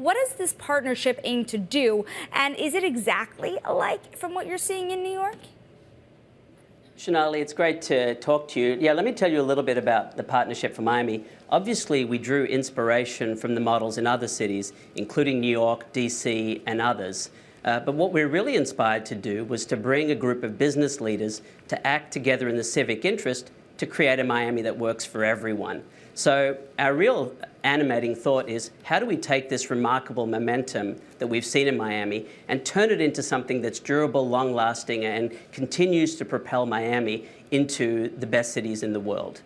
what does this partnership aim to do? And is it exactly alike from what you're seeing in New York? Sonali, it's great to talk to you. Yeah, let me tell you a little bit about the partnership for Miami. Obviously, we drew inspiration from the models in other cities, including New York, DC, and others. But what we're really inspired to do was to bring a group of business leaders to act together in the civic interest to create a Miami that works for everyone. So our real animating thought is, how do we take this remarkable momentum that we've seen in Miami and turn it into something that's durable, long-lasting, and continues to propel Miami into the best cities in the world?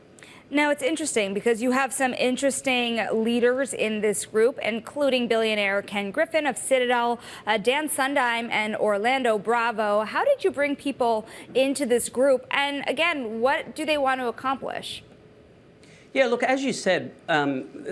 Now, it's interesting because you have some interesting leaders in this group, including billionaire Ken Griffin of Citadel, Dan Sundheim and Orlando Bravo. How did you bring people into this group? And again, what do they want to accomplish? Yeah, look, as you said,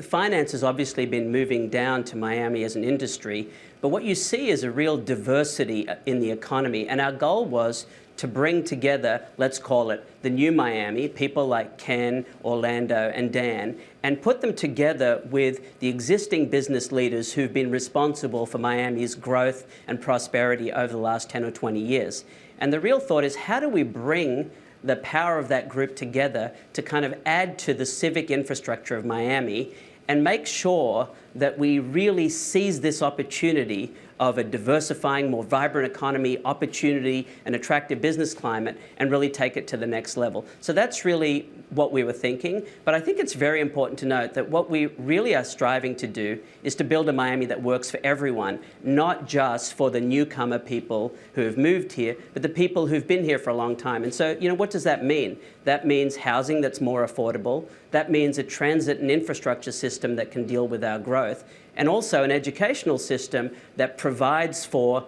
finance has obviously been moving down to Miami as an industry, but what you see is a real diversity in the economy. And our goal was to bring together, let's call it the new Miami, people like Ken, Orlando, and Dan, and put them together with the existing business leaders who've been responsible for Miami's growth and prosperity over the last 10 or 20 years. And the real thought is, how do we bring the power of that group together to kind of add to the civic infrastructure of Miami and make sure that we really seize this opportunity of a diversifying, more vibrant economy, opportunity, an attractive business climate, and really take it to the next level. So that's really what we were thinking. But I think it's very important to note that what we really are striving to do is to build a Miami that works for everyone, not just for the newcomer people who have moved here, but the people who've been here for a long time. And so, what does that mean? That means housing that's more affordable. That means a transit and infrastructure system that can deal with our growth, and also an educational system that provides for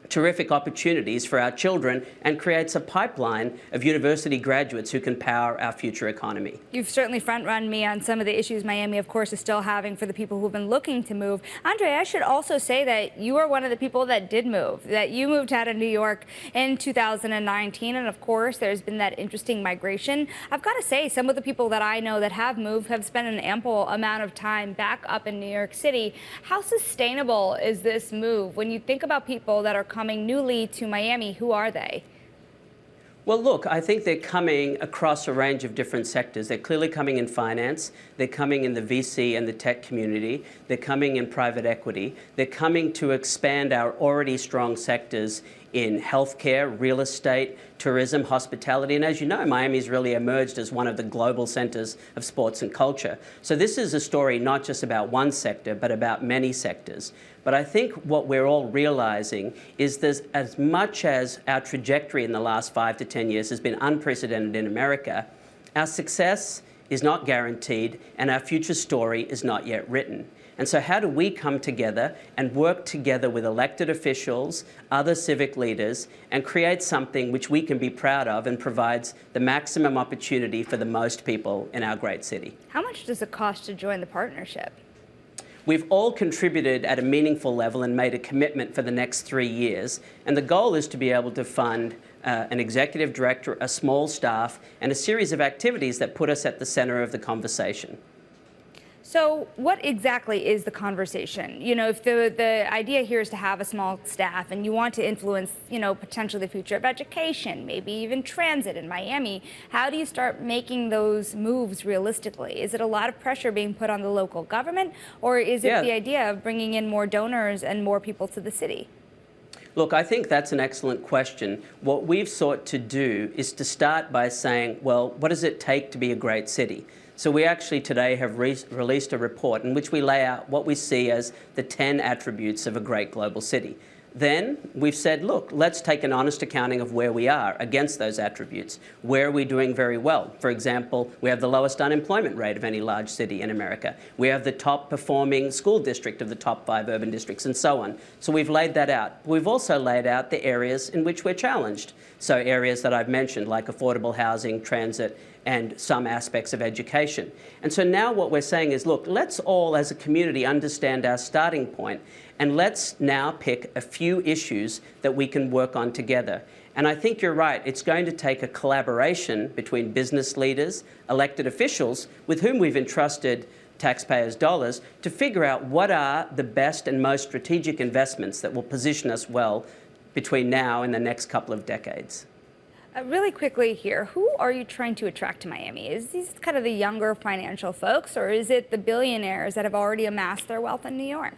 terrific opportunities for our children and creates a pipeline of university graduates who can power our future economy. You've certainly front-run me on some of the issues Miami, of course, is still having for the people who've been looking to move. Andre, I should also say that you are one of the people that did move, that you moved out of New York in 2019. And of course, there's been that interesting migration. I've got to say, some of the people that I know that have moved have spent an ample amount of time back up in New York City. How sustainable is this move? When you think about people that are coming newly to Miami, who are they? Well, look, I think they're coming across a range of different sectors. They're clearly coming in finance. They're coming in the VC and the tech community. They're coming in private equity. They're coming to expand our already strong sectors in healthcare, real estate, tourism, hospitality. And as you know, Miami's really emerged as one of the global centers of sports and culture. So this is a story not just about one sector, but about many sectors. But I think what we're all realizing is there's, as much as our trajectory in the last 5 to 10 years has been unprecedented in America, our success is not guaranteed and our future story is not yet written. And so how do we come together and work together with elected officials, other civic leaders, and create something which we can be proud of and provides the maximum opportunity for the most people in our great city? How much does it cost to join the partnership? We've all contributed at a meaningful level and made a commitment for the next 3 years. And the goal is to be able to fund an executive director, a small staff, and a series of activities that put us at the center of the conversation. So what exactly is the conversation? If the idea here is to have a small staff and you want to influence, potentially the future of education, maybe even transit in Miami, how do you start making those moves realistically? Is it a lot of pressure being put on the local government, or is it the idea of bringing in more donors and more people to the city? Look, I think that's an excellent question. What we've sought to do is to start by saying, well, what does it take to be a great city? So we actually today have released a report in which we lay out what we see as the 10 attributes of a great global city. Then we've said, look, let's take an honest accounting of where we are against those attributes. Where are we doing very well? For example, we have the lowest unemployment rate of any large city in America. We have the top performing school district of the top 5 urban districts, and so on. So we've laid that out. We've also laid out the areas in which we're challenged. So areas that I've mentioned, like affordable housing, transit, and some aspects of education. And so now what we're saying is, look, let's all as a community understand our starting point, and let's now pick a few issues that we can work on together. And I think you're right. It's going to take a collaboration between business leaders, elected officials, with whom we've entrusted taxpayers' dollars to figure out what are the best and most strategic investments that will position us well between now and the next couple of decades. Really quickly here, who are you trying to attract to Miami? Is these kind of the younger financial folks, or is it the billionaires that have already amassed their wealth in New York?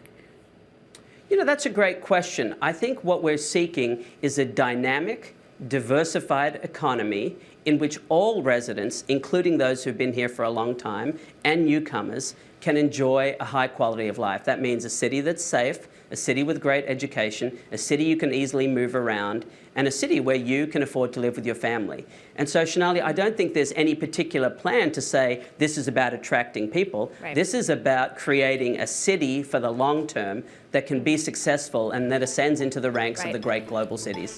You know, that's a great question. I think what we're seeking is a dynamic, diversified economy in which all residents, including those who've been here for a long time and newcomers, can enjoy a high quality of life. That means a city that's safe, a city with great education, a city you can easily move around, and a city where you can afford to live with your family. And so, Sonali, I don't think there's any particular plan to say this is about attracting people. Right. This is about creating a city for the long term that can be successful and that ascends into the ranks of the great global cities.